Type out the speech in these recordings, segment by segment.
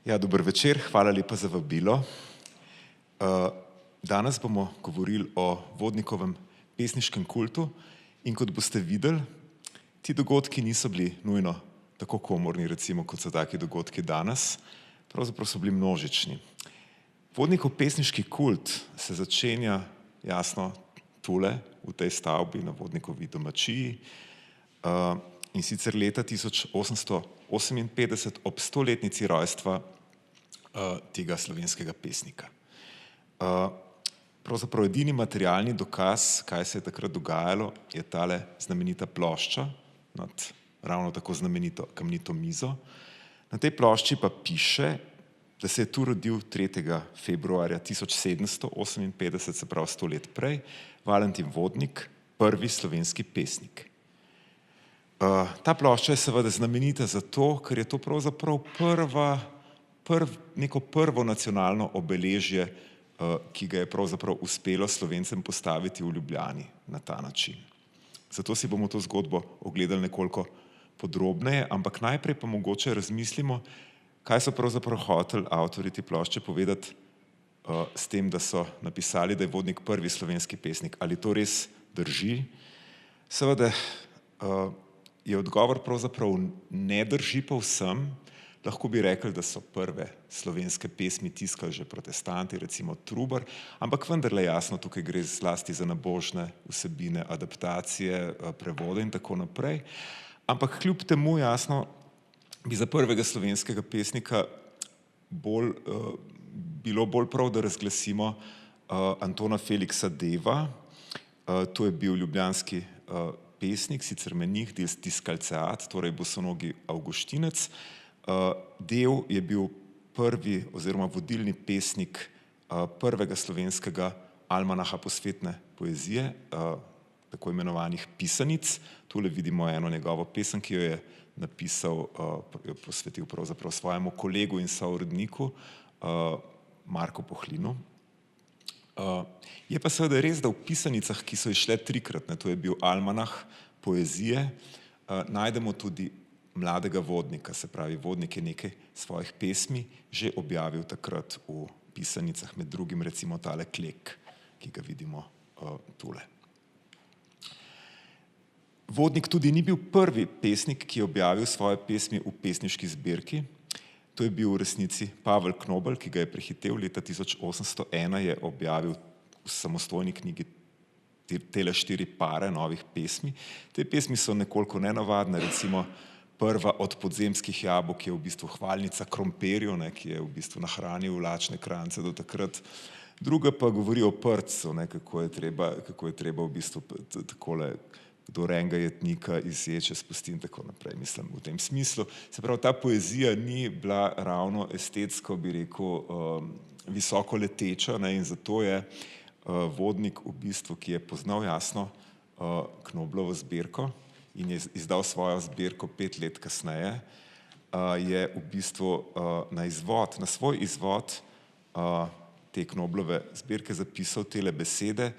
Ja, dober večer, hvala lepa za vabilo. Danes bomo govorili o Vodnikovem pesniškem kultu in kot boste videli, ti dogodki niso bili nujno tako komorni, recimo, kot so taki dogodki danes, pravzaprav so bili množični. Vodnikov pesniški kult se začenja jasno tule, v tej stavbi na Vodnikovi domačiji, in sicer leta 1858 ob 100-letnici rojstva tega slovenskega pesnika. Pravzaprav edini materialni dokaz, kaj se je takrat dogajalo, je tale znamenita plošča nad ravno tako znamenito kamnito mizo. Na tej plošči pa piše, da se je tu rodil 3. februarja 1758, se pravi 100 let prej, Valentin Vodnik, prvi slovenski pesnik. Ta plošča je seveda znamenita zato, ker je to pravzaprav neko prvo nacionalno obeležje, ki ga je pravzaprav uspelo Slovencem postaviti v Ljubljani na ta način. Zato si bomo to zgodbo ogledali nekoliko podrobneje, ampak najprej pa mogoče razmislimo, kaj so pravzaprav hoteli avtorji te plošče povedati s tem, da so napisali, da je Vodnik prvi slovenski pesnik. Ali to res drži? Seveda je odgovor pravzaprav ne drži povsem. Lahko bi rekli, da so prve slovenske pesmi tiskali že protestanti, recimo Trubar, ampak vendarle jasno, tukaj gre zlasti za nabožne vsebine, adaptacije, prevode in tako naprej. Ampak kljub temu jasno bi za prvega slovenskega pesnika bilo bolj prav, da razglasimo Antona Feliksa Deva. To je bil ljubljanski pesnik, sicer menih, del tiskalceat, torej bosonogi avguštinec. Dev je bil prvi oziroma vodilni pesnik prvega slovenskega almanaha posvetne poezije, tako imenovanih pisanic. Tule vidimo eno njegovo pesem, ki jo je napisal, jo posvetil pravzaprav svojemu kolegu in souredniku Marku Pohlinu. Je pa seveda res, da v pisanicah, ki so izšle trikrat, to je bil almanah poezije, najdemo tudi mladega Vodnika, se pravi, Vodnik je nekaj svojih pesmi že objavil takrat v pisanicah, med drugim recimo tale Klek, ki ga vidimo tule. Vodnik tudi ni bil prvi pesnik, ki je objavil svoje pesmi v pesniški zbirki. To je bil v resnici Pavel Knobel, ki ga je prehitel leta 1801, je objavil v samostojni knjigi tele 4 pare novih pesmi. Te pesmi so nekoliko nenavadne, recimo prva Od podzemskih jabolk je v bistvu hvalnica krompirju, ki je v bistvu nahranil lačne krance do takrat. Druga pa govori o prcu, kako je treba v bistvu takole kdor enega jetnika izječe, spusti in tako naprej, mislim v tem smislu. Se pravi, ta poezija ni bila ravno estetsko, bi rekel, visoko leteča, in zato je Vodnik v bistvu, ki je poznal jasno Knoblovo zbirko in je izdal svojo zbirko 5 let kasneje, je v bistvu na svoj izvod te Knoblove zbirke zapisal tele besede: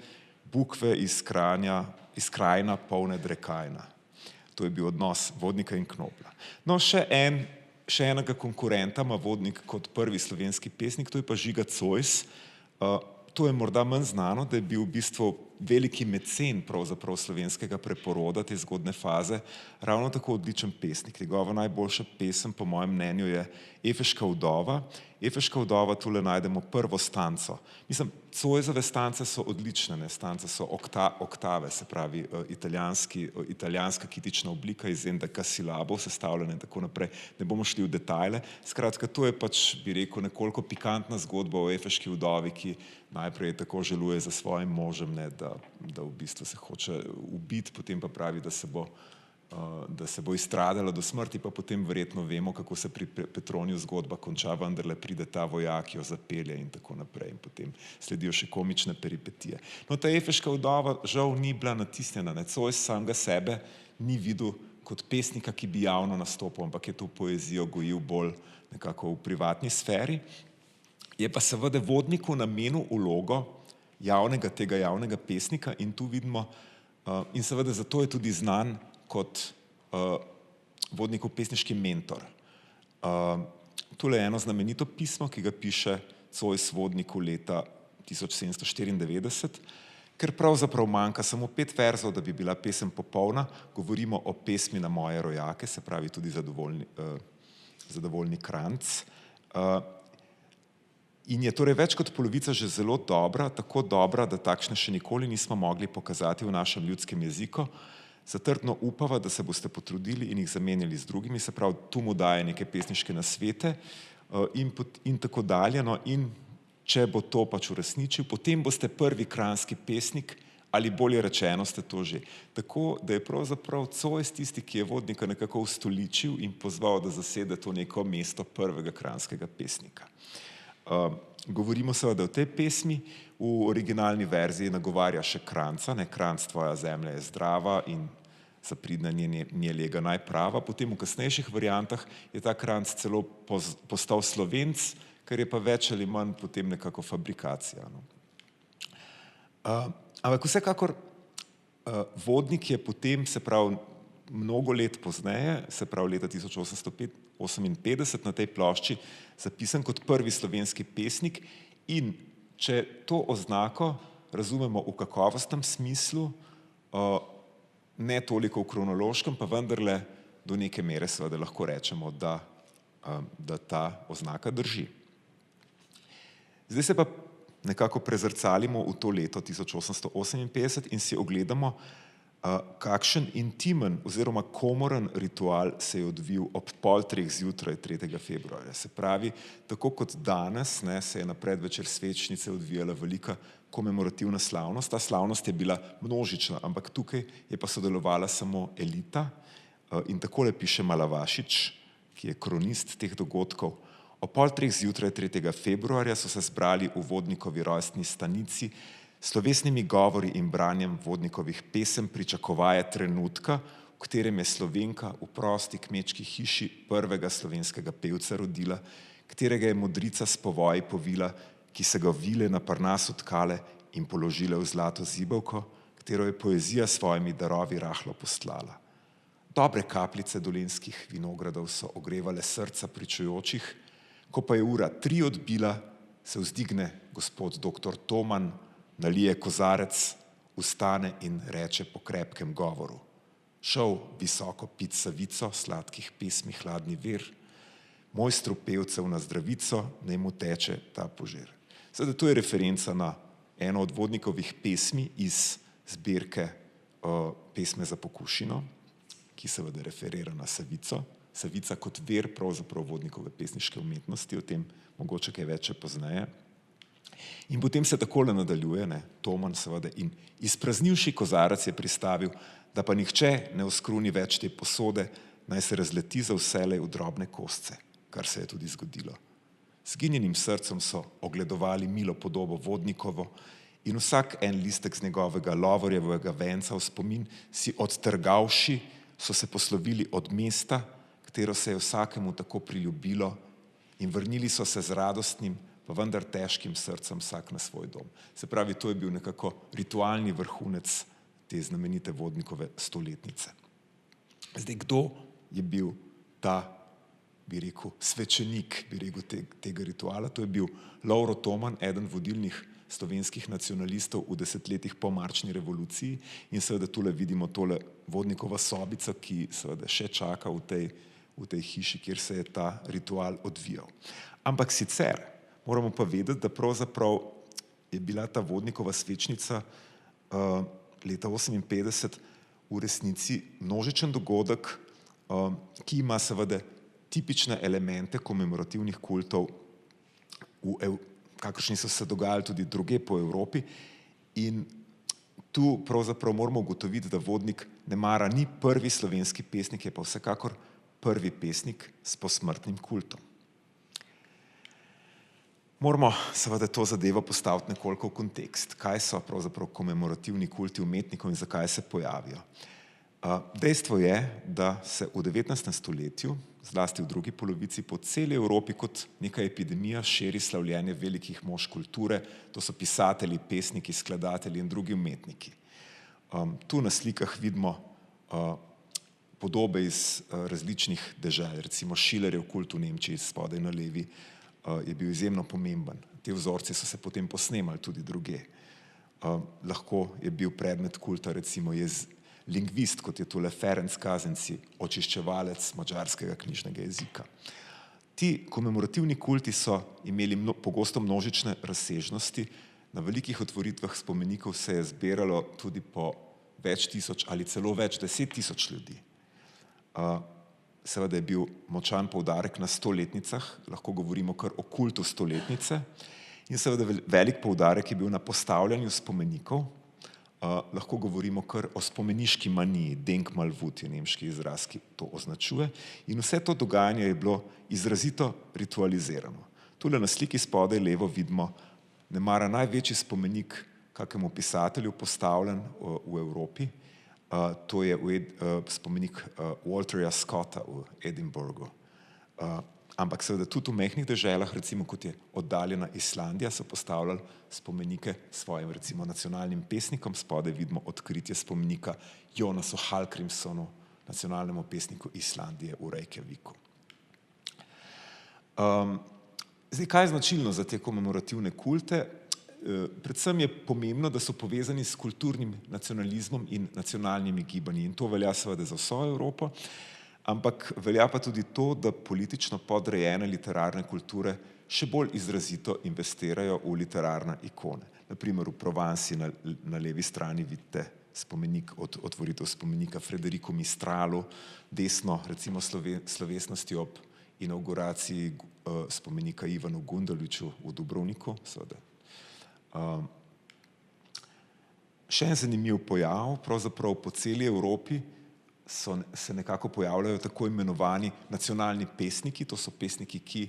bukve iz krajina polne drekajna. To je bil odnos Vodnika in Knobla. No, še enega konkurenta ima Vodnik kot prvi slovenski pesnik, to je pa Žiga Zois. To je morda manj znano, da je bil v bistvu veliki mecen pravzaprav slovenskega preporoda te zgodne faze, ravno tako odličen pesnik. Njegova najboljša pesem, po mojem mnenju, je Efeška vdova. Efeška vdova, tule najdemo prvo stanco. Mislim, Zoisove stance so odlične, stance so oktave, se pravi italijanska kitična oblika iz endeka silabov sestavljene in tako naprej. Ne bomo šli v detajle. Skratka, to je pač, bi rekel, nekoliko pikantna zgodba o Efeški vdovi, ki najprej tako žaluje za svojim možem, da v bistvu se hoče ubiti, potem pa pravi, da se bo izstradala do smrti, pa potem verjetno vemo, kako se pri Petroniju zgodba konča, vendarle pride ta vojak, jo zapelje in tako naprej in potem sledijo še komične peripetije. No, ta Efeška vdova žal ni bila natisnjena, Zois samega sebe ni videl kot pesnika, ki bi javno nastopil, ampak je to poezijo gojil bolj nekako v privatni sferi. Je pa seveda Vodniku namenil vlogo tega javnega pesnika in tu vidimo, in seveda zato je tudi znan kot Vodnikov pesniški mentor. Tole je eno znamenito pismo, ki ga piše Zois Vodniku leta 1794, ker pravzaprav manjka samo 5 verzov, da bi bila pesem popolna. Govorimo o pesmi Na moje rojake, se pravi tudi Zadovoljni kranc. In je torej več kot polovica že zelo dobra, tako dobra, da takšne še nikoli nismo mogli pokazati v našem ljudskem jeziku. Zatrdno upava, da se boste potrudili in jih zamenjali z drugimi, se pravi, tu mu daje neke pesniške nasvete in tako dalje. No, in če bo to pač uresničil, potem boste prvi kranjski pesnik, ali bolje rečeno ste to že. Tako, da je pravzaprav Zois tisti, ki je Vodnika nekako ustoličil in pozval, da zasede to neko mesto prvega kranjskega pesnika. Govorimo seveda o tej pesmi, v originalni verziji nagovarja še Kranjca, Kranjc, tvoja zemlja je zdrava in zapridna nje lega najprava. Potem v kasnejših variantah je ta Kranjc celo postal Slovenc, kar je pa več ali manj potem nekako fabrikacija. Ampak vsekakor Vodnik je potem, se pravi, mnogo let pozneje, se pravi leta 1858 na tej plošči zapisan kot prvi slovenski pesnik, in če to oznako razumemo v kakovostnem smislu, ne toliko v kronološkem, pa vendarle do neke mere seveda lahko rečemo, da ta oznaka drži. Zdaj se pa nekako prezrcalimo v to leto 1858 in si ogledamo, kakšen intimen oziroma komoren ritual se je odvil ob 2:30 zjutraj 3. februarja. Se pravi, tako kot danes se je na predvečer svečnice odvijala velika komemorativna slavnost. Ta slavnost je bila množična, ampak tukaj je pa sodelovala samo elita. In takole piše Malavašič, ki je kronist teh dogodkov. Ob 2:30 zjutraj 3. februarja so se zbrali v Vodnikovi rojstni stanici slovesnimi govori in branjem Vodnikovih pesem pričakovaje trenutka, v katerem je Slovenka v prosti kmečki hiši prvega slovenskega pevca rodila, katerega je modrica s povoji povila, ki se ga vile na Parnasu tkale in položile v zlato zibelko, katero je poezija s svojimi darovi rahlo postlala. Dobre kapljice dolenjskih vinogradov so ogrevale srca pričujočih, ko pa je ura 3 odbila, se vzdigne gospod doktor Toman, nalije kozarec, vstane in reče po krepkem govoru: šel visoko pit savico, sladkih pesmi hladni vir, mojstru pevcev na zdravico, naj mu teče ta požir. Zdaj, to je referenca na eno od Vodnikovih pesmi iz zbirke Pesme za pokušino, ki seveda referira na savico. Savica kot vir pravzaprav Vodnikove pesniške umetnosti, o tem mogoče kaj več pozneje. In potem se takole nadaljuje, Toman seveda, in izpraznivši kozarec je pristavil, da pa nihče ne oskruni več te posode, naj se razleti za vselej v drobne kosce, kar se je tudi zgodilo. Z ginjenim srcem so ogledovali milo podobo Vodnikovo in vsak en listek z njegovega lovorjevega venca v spomin si odtrgavši, so se poslovili od mesta, katero se je vsakemu tako priljubilo, in vrnili so se z radostnim, pa vendar težkim srcem vsak na svoj dom. Se pravi, to je bil nekako ritualni vrhunec te znamenite Vodnikove stoletnice. Zdaj, kdo je bil ta, bi rekel, svečenik, bi rekel, tega rituala? To je bil Lovro Toman, eden vodilnih slovenskih nacionalistov v desetletjih po marčni revoluciji, in seveda tule vidimo tole Vodnikova sobica, ki seveda še čaka v tej hiši, kjer se je ta ritual odvijal. Ampak sicer moramo pa vedeti, da pravzaprav je bila ta Vodnikova svečnica leta 1958 v resnici množičen dogodek, ki ima seveda tipične elemente komemorativnih kultov, kakršni so se dogajali tudi drugje po Evropi, in tu pravzaprav moramo ugotoviti, da Vodnik nemara ni prvi slovenski pesnik, je pa vsekakor prvi pesnik s posmrtnim kultom. Moramo seveda to zadevo postaviti nekoliko v kontekst. Kaj so pravzaprav komemorativni kulti umetnikov in zakaj se pojavijo? Dejstvo je, da se v 19. stoletju, zlasti v drugi polovici, po celi Evropi kot neka epidemija širi slavljenje velikih mož kulture, to so pisatelji, pesniki, skladatelji in drugi umetniki. Tu na slikah vidimo podobe iz različnih dežel, recimo Schillerjev kult v Nemčiji, spodaj na levi, je bil izjemno pomemben. Te vzorci so se potem posnemali tudi druge. Lahko je bil predmet kulta recimo lingvist, kot je tole Ferenc Kazenci, očiščevalec madžarskega knjižnega jezika. Ti komemorativni kulti so imeli pogosto množične razsežnosti. Na velikih otvoritvah spomenikov se je zbiralo tudi po več tisoč ali celo več 10.000 ljudi. Seveda je bil močan poudarek na stoletnicah, lahko govorimo kar o kultu stoletnice, in seveda velik poudarek je bil na postavljanju spomenikov, lahko govorimo kar o spomeniški maniji, Denkmalwut je nemški izraz, ki to označuje, in vse to dogajanje je bilo izrazito ritualizirano. Tule na sliki spodaj levo vidimo nemara največji spomenik kakemu pisatelju postavljen v Evropi, to je spomenik Walterja Scotta v Edinburghu. Ampak seveda tudi v majhnih deželah, recimo kot je oddaljena Islandija, so postavljali spomenike svojim recimo nacionalnim pesnikom. Spodaj vidimo odkritje spomenika Jónasu Hallgrímssonu, nacionalnemu pesniku Islandije v Reykjaviku. Zdaj, kaj je značilno za te komemorativne kulte? Predvsem je pomembno, da so povezani s kulturnim nacionalizmom in nacionalnimi gibanji, in to velja seveda za vso Evropo, ampak velja pa tudi to, da politično podrejene literarne kulture še bolj izrazito investirajo v literarne ikone. Na primer v Provansi na levi strani vidite spomenik, otvoritev spomenika Frederiku Mistralu, desno recimo slovesnosti ob inauguraciji spomenika Ivanu Gunduliću v Dubrovniku, seveda. Še en zanimiv pojav, pravzaprav po celi Evropi se nekako pojavljajo tako imenovani nacionalni pesniki, to so pesniki, ki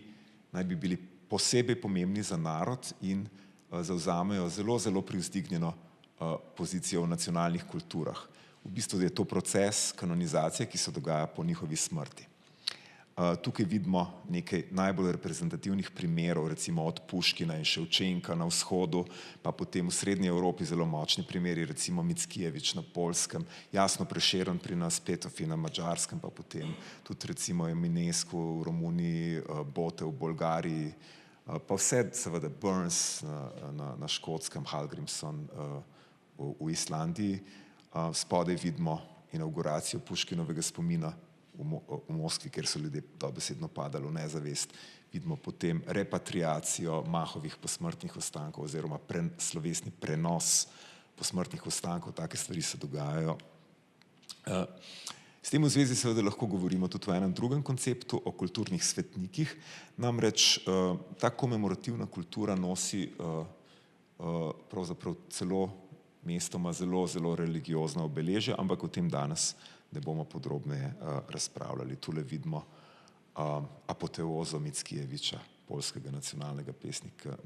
naj bi bili posebej pomembni za narod in zavzamejo zelo, zelo privzdignjeno pozicijo v nacionalnih kulturah. V bistvu je to proces kanonizacije, ki se dogaja po njihovi smrti. Tukaj vidimo nekaj najbolj reprezentativnih primerov, recimo od Puškina in Ševčenka na vzhodu, pa potem v srednji Evropi zelo močni primeri, recimo Mickiewicz na Poljskem, Jasno Prešeren pri nas, Petofi na Madžarskem, pa potem tudi recimo Eminescu v Romuniji, Bote v Bolgariji, pa vse seveda Burns na Škotskem, Hallgrímsson v Islandiji. Spodaj vidimo inauguracijo Puškinovega spomina v Moskvi, kjer so ljudje dobesedno padali v nezavest. Vidimo potem repatriacijo Mahovih posmrtnih ostankov oziroma slovesni prenos posmrtnih ostankov, take stvari se dogajajo. S tem v zvezi seveda lahko govorimo tudi o enem drugem konceptu, o kulturnih svetnikih, namreč ta komemorativna kultura nosi pravzaprav celo mestoma zelo, zelo religiozna obeležja, ampak o tem danes ne bomo podrobneje razpravljali. Tule vidimo apoteozo Mickiewiča, poljskega nacionalnega pesnika,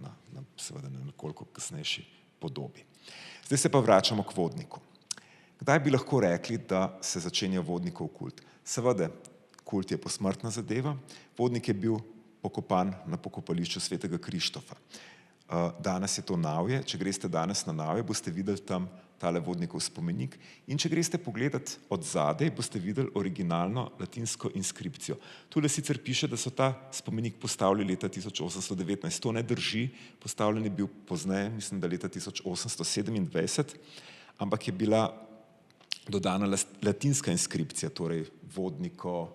seveda na nekoliko kasnejši podobi. Zdaj se pa vračamo k Vodniku. Kdaj bi lahko rekli, da se začenja Vodnikov kult? Seveda, kult je posmrtna zadeva. Vodnik je bil pokopan na pokopališču svetega Krištofa. Danes je to Navje. Če greste danes na Navje, boste videli tam tale Vodnikov spomenik, in če greste pogledat od zadaj, boste videli originalno latinsko inskripcijo. Tule sicer piše, da so ta spomenik postavili leta 1819. To ne drži, postavljen je bil pozneje, mislim, da leta 1827, ampak je bila dodana latinska inskripcija, torej Vodniko,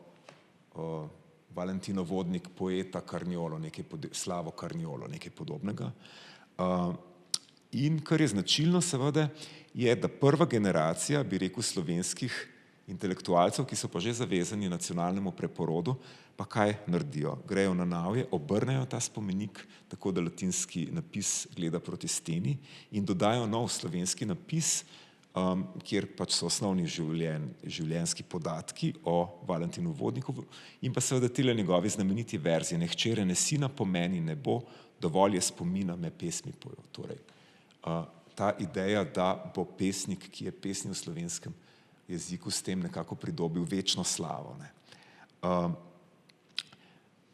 Valentino Vodnik, poeta Carniolo, Slavo Carniolo, nekaj podobnega. In kar je značilno seveda, je, da prva generacija, bi rekel, slovenskih intelektualcev, ki so pa že zavezani nacionalnemu preporodu, pa kaj naredijo? Grejo na Navje, obrnejo ta spomenik, tako da latinski napis gleda proti steni, in dodajo nov slovenski napis, kjer pač so osnovni življenjski podatki o Valentinu Vodniku in pa seveda tile njegovi znameniti verzi: Ne hčere, ne sina pomeni nebo, dovolj je spomina, me pesmi pojo. Torej, ta ideja, da bo pesnik, ki je pesnil v slovenskem jeziku, s tem nekako pridobil večno slavo.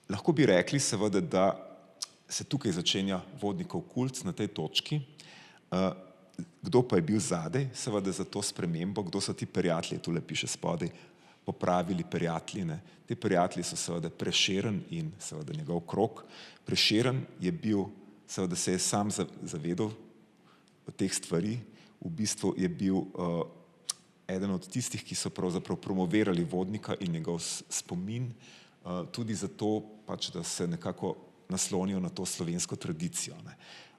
Lahko bi rekli seveda, da se tukaj začenja Vodnikov kult na tej točki. Kdo pa je bil zadaj, seveda za to spremembo, kdo so ti prijatelji, tule piše spodaj, popravili prijatelji. Te prijatelji so seveda Prešeren in seveda njegov krog. Prešeren je bil, seveda se je sam zavedal teh stvari, v bistvu je bil eden od tistih, ki so pravzaprav promovirali Vodnika in njegov spomin, tudi zato, pač, da se nekako naslonijo na to slovensko tradicijo.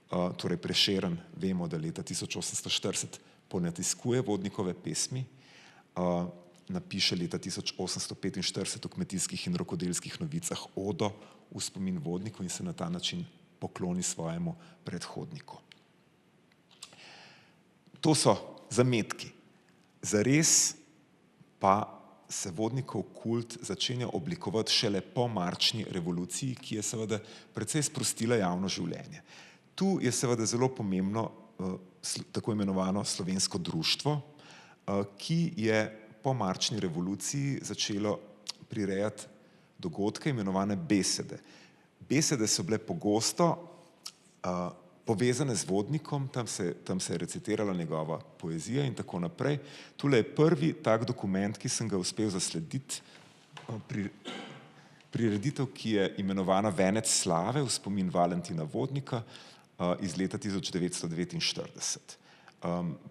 Torej Prešeren, vemo, da leta 1840 ponatiskuje Vodnikove pesmi, napiše leta 1845 v Kmetijskih in rokodelskih novicah odo v spomin Vodniku in se na ta način pokloni svojemu predhodniku. To so zametki. Zares pa se Vodnikov kult začenja oblikovati šele po marčni revoluciji, ki je seveda precej sprostila javno življenje. Tu je seveda zelo pomembno tako imenovano slovensko društvo, ki je po marčni revoluciji začelo prirejati dogodke imenovane besede. Besede so bile pogosto povezane z Vodnikom, tam se je recitirala njegova poezija in tako naprej. Tule je prvi tak dokument, ki sem ga uspel zaslediti, prireditev, ki je imenovana Venec slave v spomin Valentina Vodnika iz leta 1949.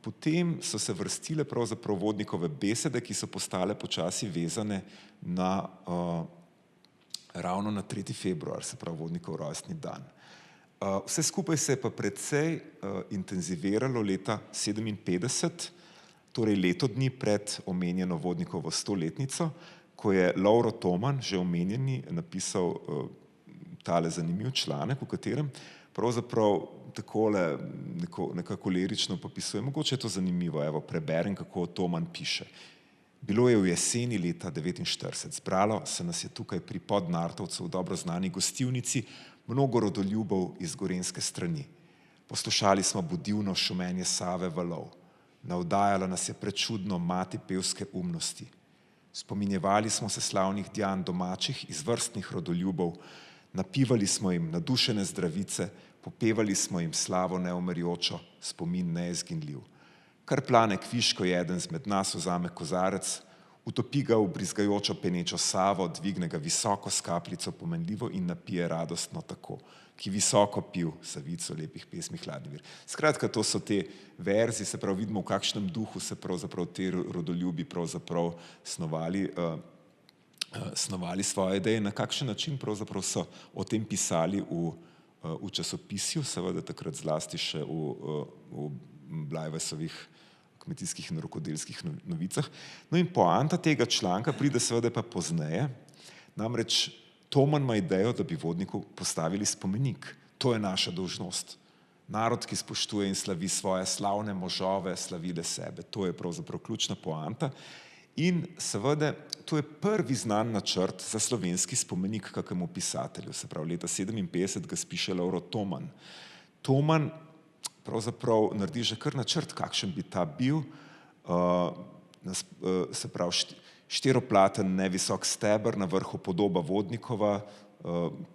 Potem so se vrstile pravzaprav Vodnikove besede, ki so postale počasi vezane na ravno na 3. februar, se pravi Vodnikov rojstni dan. Vse skupaj se je pa precej intenziviralo leta 1957, torej leto dni pred omenjeno Vodnikovo 100-letnico, ko je Lovro Toman, že omenjeni, napisal tale zanimiv članek, v katerem pravzaprav takole nekako lirično popisuje. Mogoče je to zanimivo, evo, preberem, kako Toman piše. Bilo je v jeseni leta 1949, zbralo se nas je tukaj pri Podnartovcu v dobro znani gostilnici mnogo rodoljubov iz gorenjske strani. Poslušali smo budivno šumenje Save valov. Navdajala nas je prečudno mati pevske umnosti. Spominjevali smo se slavnih djan domačih izvrstnih rodoljubov, napivali smo jim nadušene zdravice, popevali smo jim slavo neumrjočo, spomin neizginljiv. Kar plane kviško jeden zmed nas vzame kozarec, utopi ga v brizgajočo penečo Savo, dvigne ga visoko s kapljico pomenljivo in napije radostno tako, ki visoko pil savico lepih pesmi Hladni vir. Skratka, to so te verzi, se pravi, vidimo, v kakšnem duhu se pravzaprav te rodoljubi pravzaprav snovali svoje ideje, na kakšen način pravzaprav so o tem pisali v časopisju, seveda takrat zlasti še v Blajvesovih kmetijskih in rokodelskih novicah. No in poanta tega članka pride seveda pa pozneje, namreč Toman ima idejo, da bi Vodniku postavili spomenik. To je naša dolžnost. Narod, ki spoštuje in slavi svoje slavne možove, slavile sebe. To je pravzaprav ključna poanta. In seveda, to je prvi znan načrt za slovenski spomenik kakemu pisatelju. Se pravi, leta 1957 ga spiše Lovro Toman. Toman pravzaprav naredi že kar načrt, kakšen bi ta bil. Se pravi, štiroplaten, nevisok steber, na vrhu podoba Vodnikova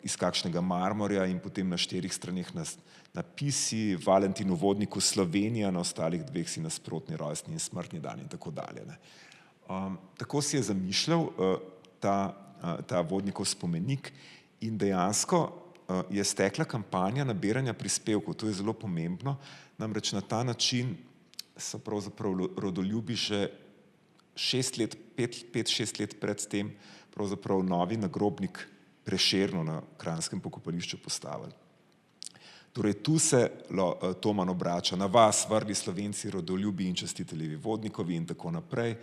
iz kakšnega marmorja in potem na 4 straneh napisi Valentinu Vodniku Slovenija, na ostalih 2 si nasprotni rojstni in smrtni dan in tako dalje. Tako si je zamišljal ta Vodnikov spomenik in dejansko je stekla kampanja nabiranja prispevkov. To je zelo pomembno, namreč na ta način so pravzaprav rodoljubi že 5-6 let pred tem pravzaprav novi nagrobnik Prešernu na kranjskem pokopališču postavili. Torej tu se Toman obrača na vas, vrli Slovenci, rodoljubi in častiteljevi Vodnikovi in tako naprej,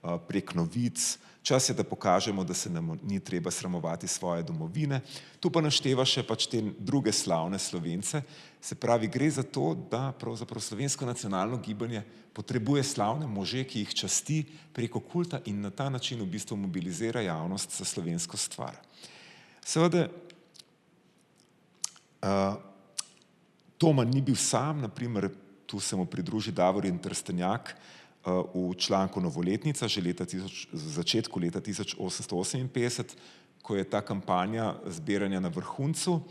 prek novic. Čas je, da pokažemo, da se nam ni treba sramovati svoje domovine. Tu pa našteva še pač te druge slavne Slovence. Se pravi, gre za to, da pravzaprav slovensko nacionalno gibanje potrebuje slavne može, ki jih časti preko kulta in na ta način v bistvu mobilizira javnost za slovensko stvar. Seveda, Toman ni bil sam, naprimer, tu se mu pridruži Davorin Trstenjak, v članku Novoletnica že v začetku leta 1858, ko je ta kampanja zbiranja na vrhuncu.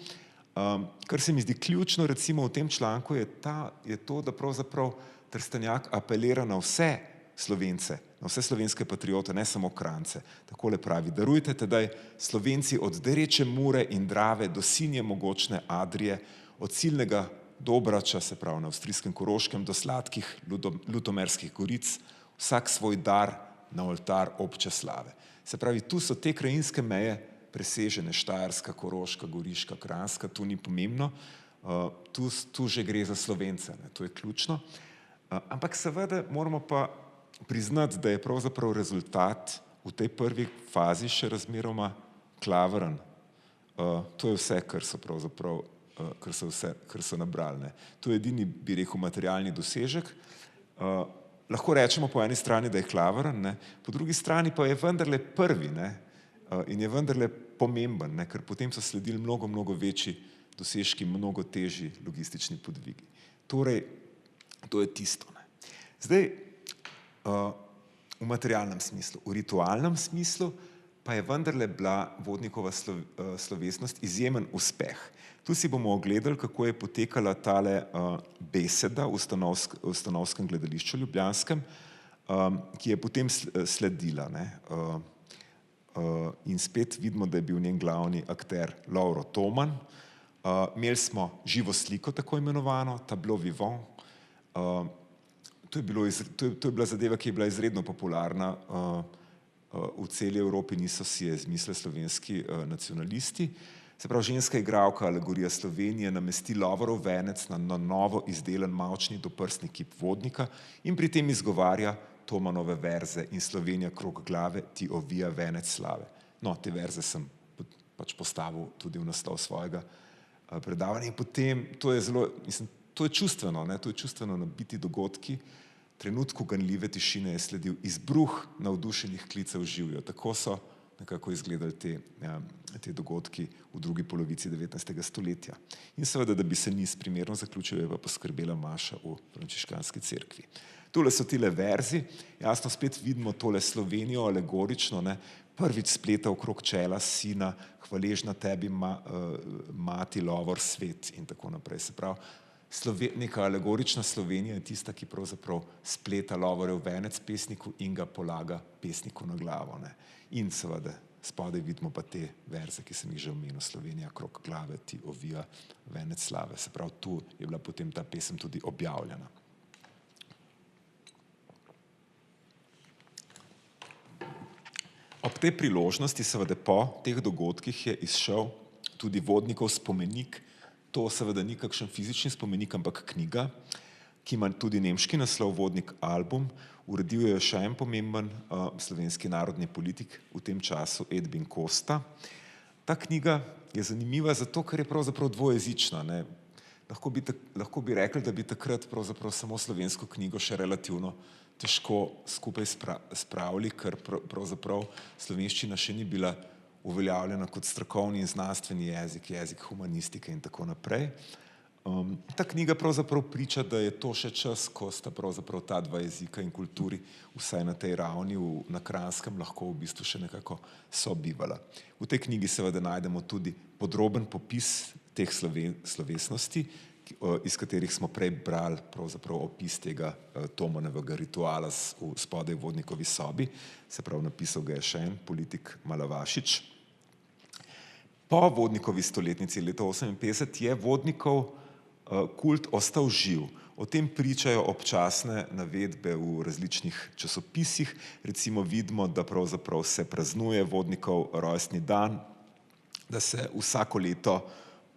Kar se mi zdi ključno recimo v tem članku je to, da pravzaprav Trstenjak apelira na vse Slovence na vse slovenske patriote, ne samo Krance. Takole pravi: darujte tedaj Slovenci od dereče Mure in Drave do sinje mogočne Adrije, od silnega Dobrača, se pravi na avstrijskem Koroškem, do sladkih Ljutomerskih goric, vsak svoj dar na oltar obče slave. Se pravi, tu so te krajinske meje presežene, Štajerska, Koroška, Goriška, Kranjska, tu ni pomembno, tu že gre za Slovence, ne, to je ključno. Ampak seveda moramo pa priznati, da je pravzaprav rezultat v tej prvi fazi še razmeroma klaveren. To je vse, kar so pravzaprav, kar so nabrali. To je edini, bi rekel, materialni dosežek. Lahko rečemo po eni strani, da je klaveren, ne, po drugi strani pa je vendarle prvi, ne, in je vendarle pomemben, ne, ker potem so sledili mnogo večji dosežki, mnogo težji logistični podvigi. Torej, to je tisto. Ne. Zdaj, v materialnem smislu, v ritualnem smislu pa je vendarle bila Vodnikova slovesnost izjemen uspeh. Tu si bomo ogledali, kako je potekala tale beseda v Stanovskem gledališču ljubljanskem, ki je potem sledila. Ne. In spet vidimo, da je bil njen glavni akter Lovro Toman. Imeli smo živo sliko, tako imenovano, tableau vivant. To je bila zadeva, ki je bila izredno popularna v celi Evropi, niso si je izmislili slovenski nacionalisti. Se pravi, ženska igralka alegorija Slovenije namesti Lovorov venec na novo izdelan mavčni doprsni kip vodnika in pri tem izgovarja Tomanove verze in Slovenija krog glave ti ovija venec slave. No, te verze sem pač postavil tudi v naslov svojega predavanja in potem, to je zelo, mislim, to je čustveno, ne, to je čustveno nabiti dogodki. Trenutku ganljive tišine je sledil izbruh navdušenih klicev živjo. Tako so nekako izgledali te dogodki v drugi polovici 19. stoletja. In seveda, da bi se niz primerno zaključil, je pa poskrbela Maša v frančiškanski cerkvi. Tole so tile verzi, jasno spet vidimo tole Slovenijo alegorično, ne, prvič spleta okrog čela sina, hvaležna tebi mati, Lovor, svet in tako naprej. Se pravi, neka alegorična Slovenija je tista, ki pravzaprav spleta Lovorjev venec pesniku in ga polaga pesniku na glavo. Ne. In seveda spodaj vidimo pa te verze, ki sem jih že omenil, Slovenija krog glave ti ovija venec slave. Se pravi, tu je bila potem ta pesem tudi objavljena. Ob tej priložnosti, seveda po teh dogodkih, je izšel tudi Vodnikov spomenik. To seveda ni kakšen fizični spomenik, ampak knjiga, ki ima tudi nemški naslov Vodnik album. Uredil jo je še en pomemben slovenski narodni politik v tem času, Edvin Kosta. Ta knjiga je zanimiva zato, ker je pravzaprav dvojezična. Ne. Lahko bi rekli, da bi takrat pravzaprav samo slovensko knjigo še relativno težko skupaj spravili, ker pravzaprav slovenščina še ni bila uveljavljena kot strokovni in znanstveni jezik, jezik humanistike in tako naprej. Ta knjiga pravzaprav priča, da je to še čas, ko sta pravzaprav ta dva jezika in kulturi vsaj na tej ravni na Kranjskem lahko v bistvu še nekako sobivala. V tej knjigi seveda najdemo tudi podroben popis teh slovesnosti, iz katerih smo prej brali pravzaprav opis tega Tomanovega rituala spodaj v Vodnikovi sobi, se pravi napisal ga je še en politik Malavašič. Po Vodnikovi stoletnici leta 1958 je Vodnikov kult ostal živ. O tem pričajo občasne navedbe v različnih časopisih. Recimo vidimo, da pravzaprav se praznuje Vodnikov rojstni dan, da se vsako leto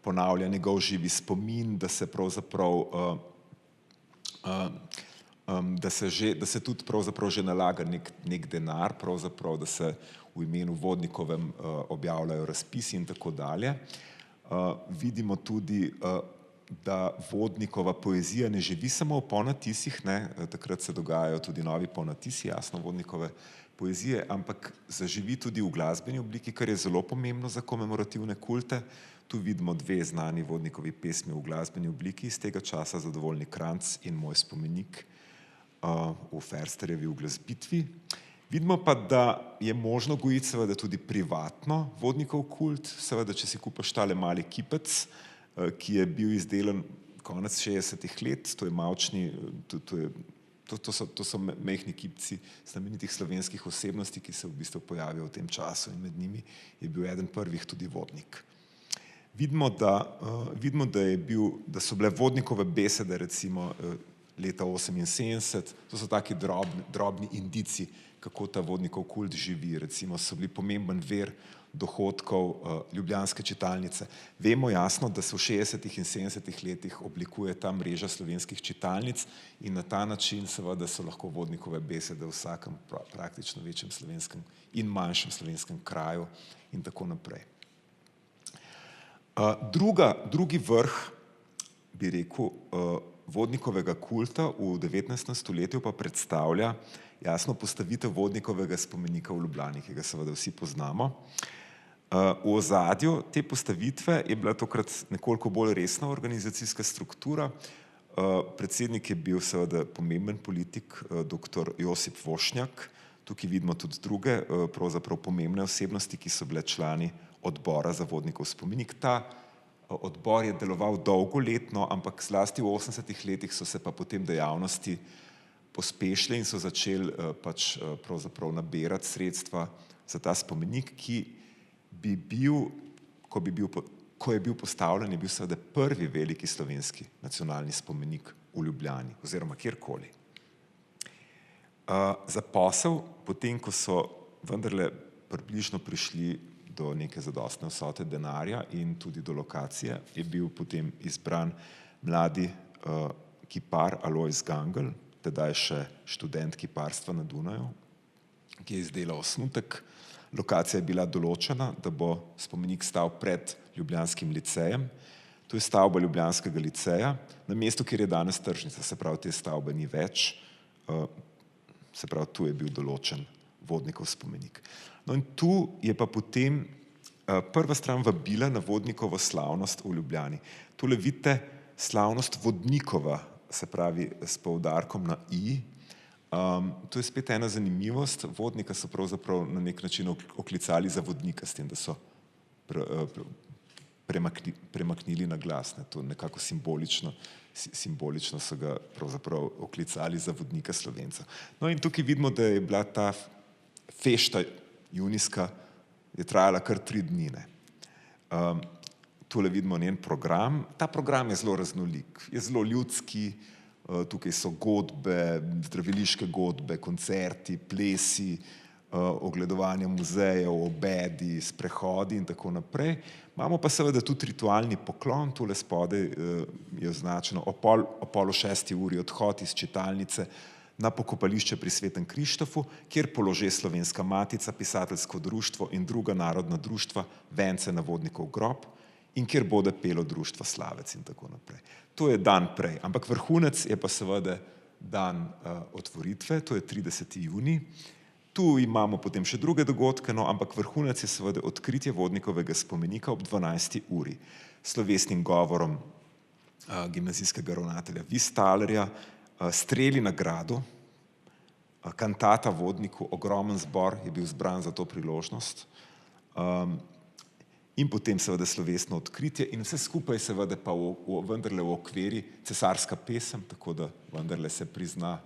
ponavlja njegov živi spomin, da se pravzaprav da se tudi pravzaprav že nalaga nek denar, pravzaprav, da se v imenu Vodnikovem objavljajo razpisi in tako dalje. Vidimo tudi, da Vodnikova poezija ne živi samo v ponatisih, ne, takrat se dogajajo tudi novi ponatisi, jasno, Vodnikove poezije, ampak zaživi tudi v glasbeni obliki, kar je zelo pomembno za komemorativne kulte. Tu vidimo dve znani Vodnikovi pesmi v glasbeni obliki iz tega časa, Zadovoljni Kranjc in Moj spomenik v Fersterjevi uglasbitvi. Vidimo pa, da je možno gojiti seveda tudi privatno Vodnikov kult, seveda, če si kupaš tale mali kipec, ki je bil izdelan konec 60. let, to je mavčni, to je To so majhni kipci znamenitih slovenskih osebnosti, ki se v bistvu pojavijo v tem času in med njimi je bil eden prvih tudi Vodnik. Vidimo, da so bile Vodnikove besede recimo leta 1978, to so taki drobni indici, kako ta Vodnikov kult živi, recimo so bili pomemben vir dohodkov ljubljanske čitalnice. Vemo jasno, da se v 60. in 70. letih oblikuje ta mreža slovenskih čitalnic in na ta način seveda so lahko Vodnikove besede v vsakem praktično večjem slovenskem in manjšem slovenskem kraju in tako naprej. Drugi vrh, bi rekel, Vodnikovega kulta v 19. stoletju pa predstavlja jasno postavitev Vodnikovega spomenika v Ljubljani, ki ga seveda vsi poznamo. V ozadju te postavitve je bila tokrat nekoliko bolj resna organizacijska struktura. Predsednik je bil seveda pomemben politik, dr. Josip Vošnjak. Tukaj vidimo tudi druge pravzaprav pomembne osebnosti, ki so bile člani odbora za Vodnikov spomenik. Ta odbor je deloval dolgoletno, ampak zlasti v 80. letih so se pa potem dejavnosti pospešile in so začeli pač pravzaprav nabirati sredstva za ta spomenik, ki bi bil, ko je bil postavljen, je bil seveda prvi veliki slovenski nacionalni spomenik v Ljubljani oziroma kjerkoli. Za posel, potem ko so vendarle približno prišli do neke zadostne vsote denarja in tudi do lokacije, je bil potem izbran mladi kipar Alojz Gangl, tedaj še študent kiparstva na Dunaju, ki je izdelal osnutek. Lokacija je bila določena, da bo spomenik stal pred ljubljanskim licejem. To je stavba ljubljanskega liceja, na mestu, kjer je danes tržnica, se pravi, te stavbe ni več, se pravi, tu je bil določen Vodnikov spomenik. No in tu je pa potem prva stran vabila na Vodnikovo slavnost v Ljubljani. Tule vidite slavnost Vodnikova, se pravi s poudarkom na i. To je spet ena zanimivost. Vodnika so pravzaprav na nek način oklicali za vodnika, s tem, da so premaknili na glas. To nekako simbolično so ga pravzaprav oklicali za vodnika Slovenca. No in tukaj vidimo, da je bila ta fešta junijska, je trajala kar 3 dni. Tule vidimo njen program. Ta program je zelo raznolik, je zelo ljudski, tukaj so godbe, zdraviliške godbe, koncerti, plesi, ogledovanja muzejev, obedi, sprehodi in tako naprej. Imamo pa seveda tudi ritualni poklon, tule spodaj je označeno o pol 6. uri odhod iz čitalnice na pokopališče pri Svetem Krištofu, kjer polože Slovenska matica, pisateljsko društvo in druga narodna društva vence na Vodnikov grob in kjer bode pelo društvo Slavec in tako naprej. To je dan prej, ampak vrhunec je pa seveda dan otvoritve, to je 30. junij. Tu imamo potem še druge dogodke, no, ampak vrhunec je seveda odkritje Vodnikovega spomenika ob 12. uri. Slovesnim govorom gimnazijskega ravnatelja Vistalerja, streli na gradu, kantata Vodniku, ogromen zbor je bil zbran za to priložnost in potem seveda slovesno odkritje in vse skupaj seveda pa vendarle v okviri cesarska pesem, tako da vendarle se prizna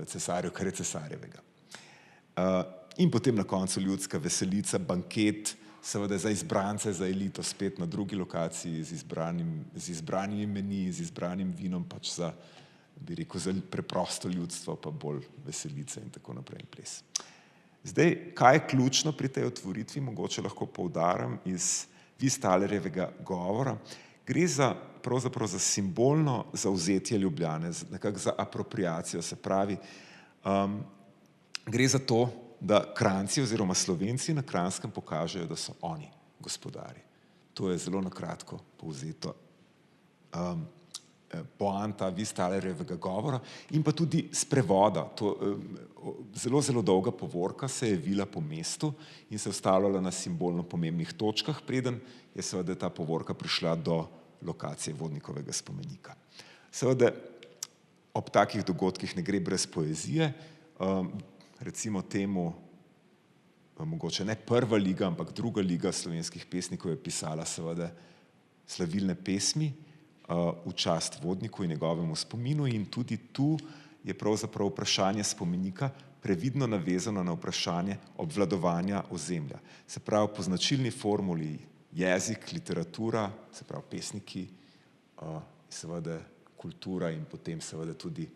cesarju, kar je cesarjevega. In potem na koncu ljudska veselica, banket, seveda za izbrance, za elito, spet na drugi lokaciji z izbranimi meniji, z izbranim vinom, pač za, bi rekel, za preprosto ljudstvo, pa bolj veselice in tako naprej in ples. Zdaj, kaj je ključno pri tej otvoritvi, mogoče lahko poudarim iz Vistalerjevega govora. Gre za, pravzaprav za simbolno zavzetje Ljubljane, nekako za apropriacijo, se pravi, gre za to, da Kranjci oziroma Slovenci na Kranjskem pokažejo, da so oni gospodarji. To je zelo na kratko povzeto poanta Vistalerjevega govora in pa tudi sprevoda. Zelo dolga povorka se je vila po mestu in se ustavljala na simbolno pomembnih točkah, preden je seveda ta povorka prišla do lokacije Vodnikovega spomenika. Seveda ob takih dogodkih ne gre brez poezije. Recimo temu, mogoče ne prva liga, ampak druga liga slovenskih pesnikov je pisala seveda slavilne pesmi v čast Vodniku in njegovemu spominu in tudi tu je pravzaprav vprašanje spomenika previdno navezano na vprašanje obvladovanja ozemlja. Se pravi, po značilni formuli jezik, literatura, se pravi pesniki, seveda kultura in potem seveda tudi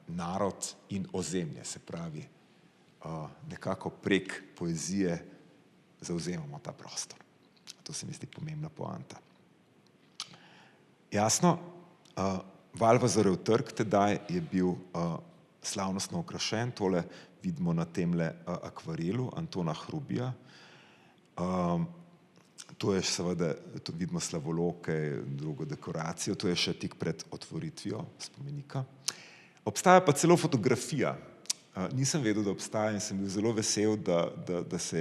narod in ozemlje, se pravi, nekako prek poezije zavzemamo ta prostor. To se mi zdi pomembna poanta. Jasno, Valvazorjev trg tedaj je bil slavnostno okrašen, tole vidimo na temle akvarelu Antona Hrubija. To je seveda, to vidimo slavoloke, drugo dekoracijo, to je še tik pred otvoritvijo spomenika. Obstaja pa celo fotografija. Nisem vedel, da obstaja in sem bil zelo vesel, da se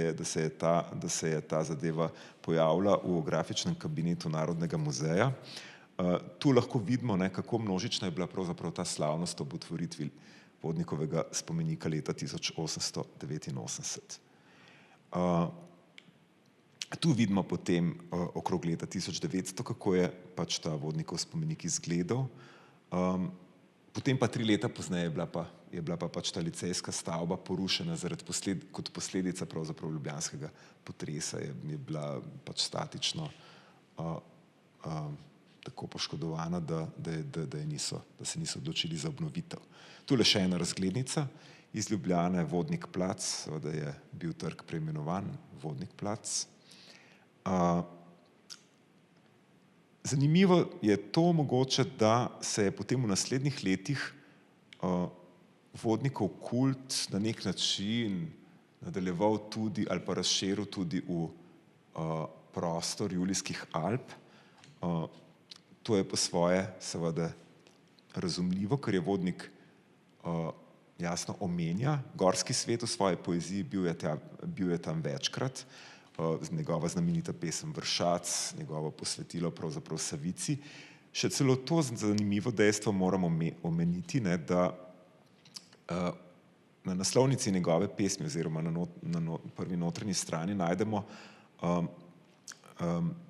je ta zadeva pojavila v grafičnem kabinetu Narodnega muzeja. Tu lahko vidimo, kako množična je bila pravzaprav ta slavnost ob otvoritvi Vodnikovega spomenika leta 1889. Tu vidimo potem okrog leta 1900, kako je pač ta Vodnikov spomenik izgledal. Potem pa 3 leta pozneje je bila pa pač ta licejska stavba porušena kot posledica pravzaprav ljubljanskega potresa, je bila pač statično tako poškodovana, da se niso odločili za obnovitev. Tule še ena razglednica iz Ljubljane, Vodnik plac, seveda je bil trg preimenovan Vodnik plac. Zanimivo je to mogoče, da se je potem v naslednjih letih Vodnikov kult na nek način nadaljeval tudi ali pa razširil tudi v prostor Julijskih Alp. To je po svoje seveda razumljivo, ker je Vodnik jasno omenja gorski svet v svoji poeziji, bil je tam večkrat, njegova znamenita pesem Vršac, njegovo posvetilo pravzaprav Savici. Še celo to zanimivo dejstvo moramo omeniti, da na naslovnici njegove pesmi oziroma na prvi notranji strani najdemo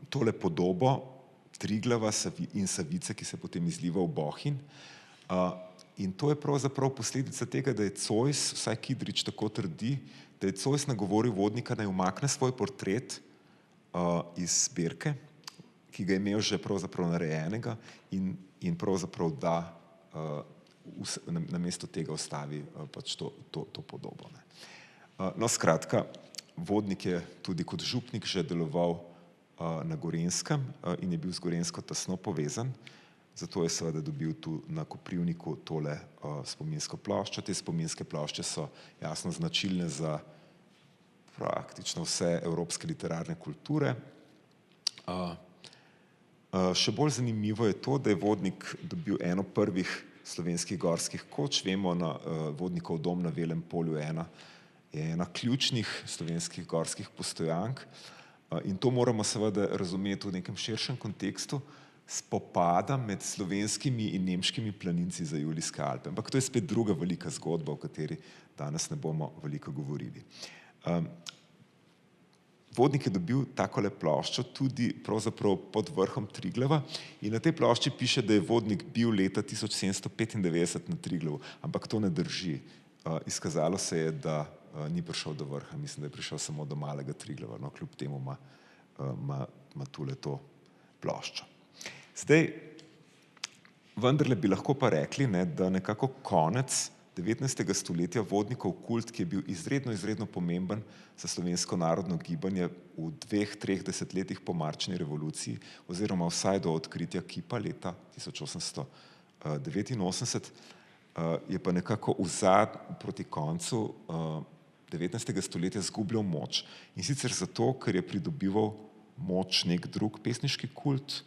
tole podobo Triglava in Savice, ki se potem izliva v Bohinj. In to je pravzaprav posledica tega, da je Zois, vsaj Kidrič tako trdi, da je Zois nagovoril Vodnika, naj umakne svoj portret iz zbirke, ki ga je imel že pravzaprav narejenega in pravzaprav da namesto tega ostavi pač to podobo. No, skratka, Vodnik je tudi kot župnik že deloval na Gorenjskem in je bil z Gorenjsko tesno povezan, zato je seveda dobil tu na Koprivniku tole spominsko ploščo. Te spominske plošče so jasno značilne za praktično vse evropske literarne kulture. Še bolj zanimivo je to, da je Vodnik dobil eno prvih slovenskih gorskih koč. Vemo, Vodnikov dom na Velem polju je ena ključnih slovenskih gorskih postojank. In to moramo seveda razumeti v nekem širšem kontekstu spopada med slovenskimi in nemškimi planinci za Julijske Alpe. Ampak to je spet druga velika zgodba, o kateri danes ne bomo veliko govorili. Vodnik je dobil takole ploščo tudi pravzaprav pod vrhom Triglava in na tej plošči piše, da je Vodnik bil leta 1795 na Triglavu, ampak to ne drži. Izkazalo se je, da ni prišel do vrha, mislim, da je prišel samo do malega Triglava, no, kljub temu ima tule to ploščo. Zdaj, vendarle bi lahko pa rekli, da nekako konec 19. stoletja Vodnikov kult, ki je bil izredno pomemben za slovensko narodno gibanje v 2-3 desetletjih po marčni revoluciji oziroma vsaj do odkritja kipa leta 1889, je pa nekako proti koncu 19. stoletja izgubljal moč. In sicer zato, ker je pridobival moč nek drug pesniški kult,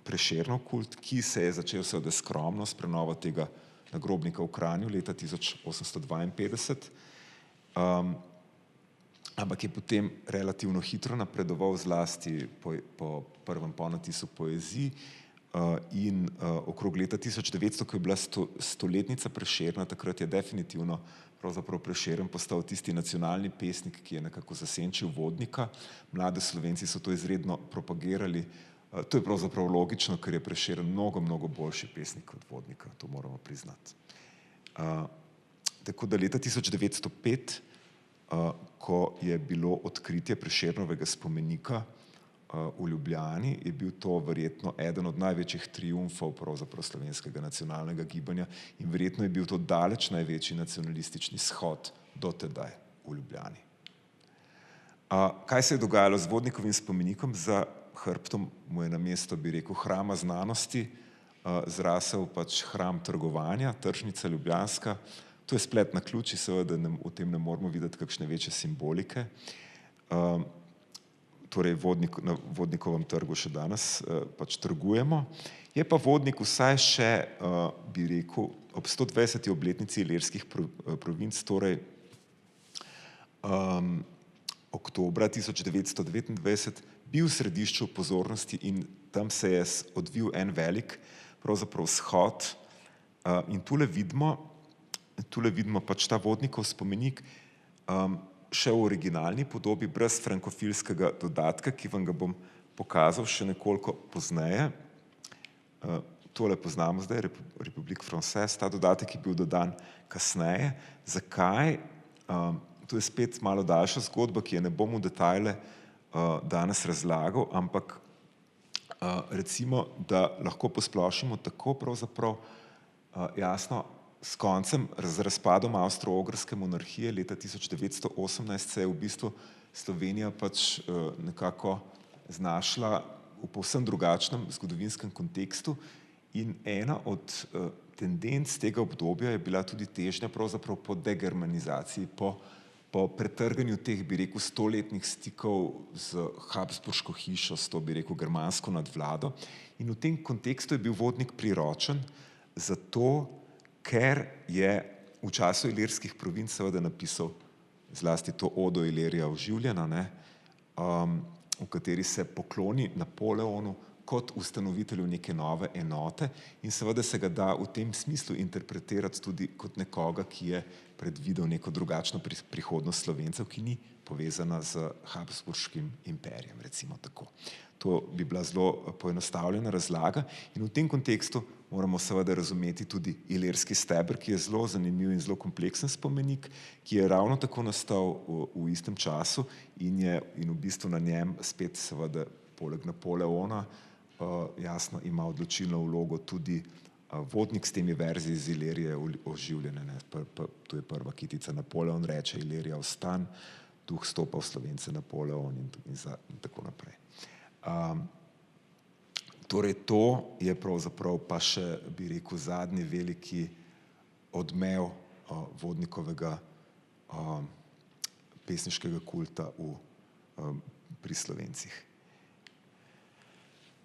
Prešernov kult, ki se je začel seveda skromno s prenovo tega nagrobnika v Kranju leta 1852, ampak je potem relativno hitro napredoval zlasti po prvem ponatisu poeziji in okrog leta 1900, ko je bila stoletnica Prešerna, takrat je definitivno pravzaprav Prešeren postal tisti nacionalni pesnik, ki je nekako zasenčil Vodnika. Mladi Slovenci so to izredno propagirali, To je pravzaprav logično, ker je Prešeren mnogo boljši pesnik od Vodnika, to moramo priznati. Tako da leta 1905, ko je bilo odkritje Prešernovega spomenika v Ljubljani, je bil to verjetno eden od največjih triumfov pravzaprav slovenskega nacionalnega gibanja in verjetno je bil to daleč največji nacionalistični shod do tedaj v Ljubljani. Kaj se je dogajalo z Vodnikovim spomenikom? Za hrbtom mu je namesto, bi rekel, hrama znanosti zrasel pač hram trgovanja, tržnica ljubljanska. To je splet naključij, seveda v tem ne moramo videti kakšne večje simbolike. Torej na Vodnikovem trgu še danes pač trgujemo. Je pa Vodnik vsaj še, bi rekel, ob 120. obletnici Ilirskih provinc, torej oktobra 1929, bil v središču pozornosti in tam se je odvil en velik pravzaprav shod in tule vidimo pač ta Vodnikov spomenik še v originalni podobi, brez frankofilskega dodatka, ki vam ga bom pokazal še nekoliko pozneje. Tole poznamo zdaj, Republique Française, ta dodatek je bil dodan kasneje. Zakaj? To je spet malo daljša zgodba, ki je ne bom v detajle danes razlagal, ampak recimo, da lahko posplošimo tako pravzaprav jasno, s koncem, z razpadom Avstro-Ogrske monarhije leta 1918 se je v bistvu Slovenija pač nekako znašla v povsem drugačnem zgodovinskem kontekstu in ena od tendenc tega obdobja je bila tudi težnja pravzaprav po degermanizaciji, po pretrganju teh, bi rekel, stoletnih stikov z Habsburško hišo, s to, bi rekel, germansko nadvlado. In v tem kontekstu je bil Vodnik priročen, zato ker je v času Ilirskih provinc seveda napisal zlasti to Odo Ilirija oživljena, v kateri se pokloni Napoleonu kot ustanovitelju neke nove enote in seveda se ga da v tem smislu interpretirati tudi kot nekoga, ki je predvidel neko drugačno prihodnost Slovencev, ki ni povezana z Habsburškim imperijem, recimo tako. To bi bila zelo poenostavljena razlaga in v tem kontekstu moramo seveda razumeti tudi Ilirski steber, ki je zelo zanimiv in zelo kompleksen spomenik, ki je ravno tako nastal v istem času in v bistvu na njem spet seveda poleg Napoleona jasno ima odločilno vlogo tudi Vodnik s temi verzi iz Ilirije oživljene. To je prva kitica. Napoleon reče: Ilirija, vstan, duh stopa v Slovence, Napoleon in tako naprej. Torej to je pravzaprav pa še, bi rekel, zadnji veliki odmev Vodnikovega pesniškega kulta pri Slovencih.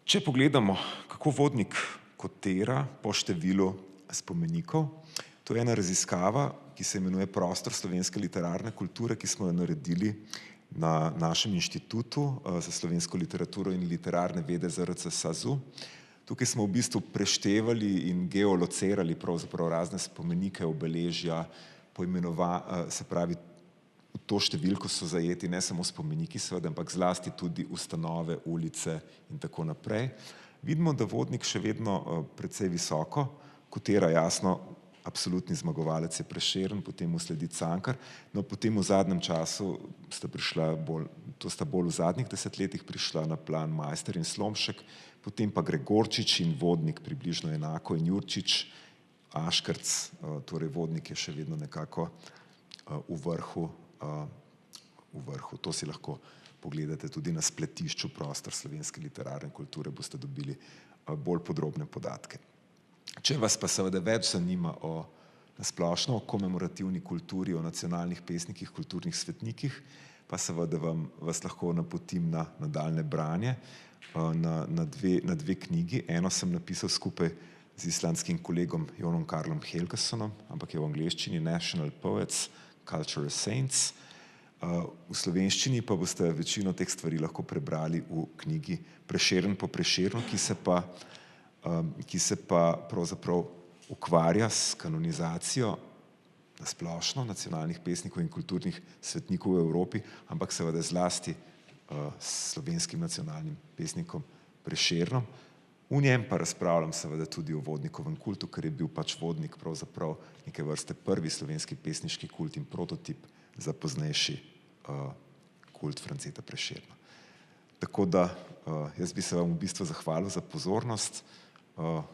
Če pogledamo, kako Vodnik kotira po številu spomenikov, to je ena raziskava, ki se imenuje Prostor slovenske literarne kulture, ki smo jo naredili na našem inštitutu za slovensko literaturo in literarne vede ZRC SAZU. Tukaj smo v bistvu preštevali in geolocirali pravzaprav razne spomenike, obeležja, se pravi, v to številko so zajeti ne samo spomeniki, seveda, ampak zlasti tudi ustanove, ulice in tako naprej. Vidimo, da Vodnik še vedno precej visoko kotira, jasno, absolutni zmagovalec je Prešeren, potem mu sledi Cankar, no potem v zadnjem času to sta bolj v zadnjih desetletjih prišla na plan Maister in Slomšek, potem pa Gregorčič in Vodnik približno enako in Jurčič, Aškerc, torej Vodnik je še vedno nekako v vrhu. To si lahko pogledate tudi na spletišču Prostor slovenske literarne kulture, boste dobili bolj podrobne podatke. Če vas pa seveda več zanima na splošno o komemorativni kulturi, o nacionalnih pesnikih, kulturnih svetnikih, pa seveda vas lahko napotim na nadaljnje branje, na dve knjigi. Eno sem napisal skupaj z islandskim kolegom Jonom Karlom Helgasonom, ampak je v angleščini, National Poets, Cultural Saints. V slovenščini pa boste večino teh stvari lahko prebrali v knjigi Prešeren po Prešernu, ki se pa pravzaprav ukvarja s kanonizacijo na splošno nacionalnih pesnikov in kulturnih svetnikov v Evropi, ampak seveda zlasti s slovenskim nacionalnim pesnikom Prešernom. V njem pa razpravljam seveda tudi o Vodnikovem kultu, ker je bil pač Vodnik pravzaprav neke vrste prvi slovenski pesniški kult in prototip za poznejši kult Franceta Prešerna. Tako da jaz bi se vam v bistvu zahvalil za pozornost.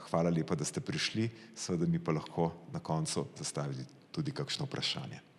Hvala lepa, da ste prišli, seveda mi pa lahko na koncu zastavili tudi kakšno vprašanje.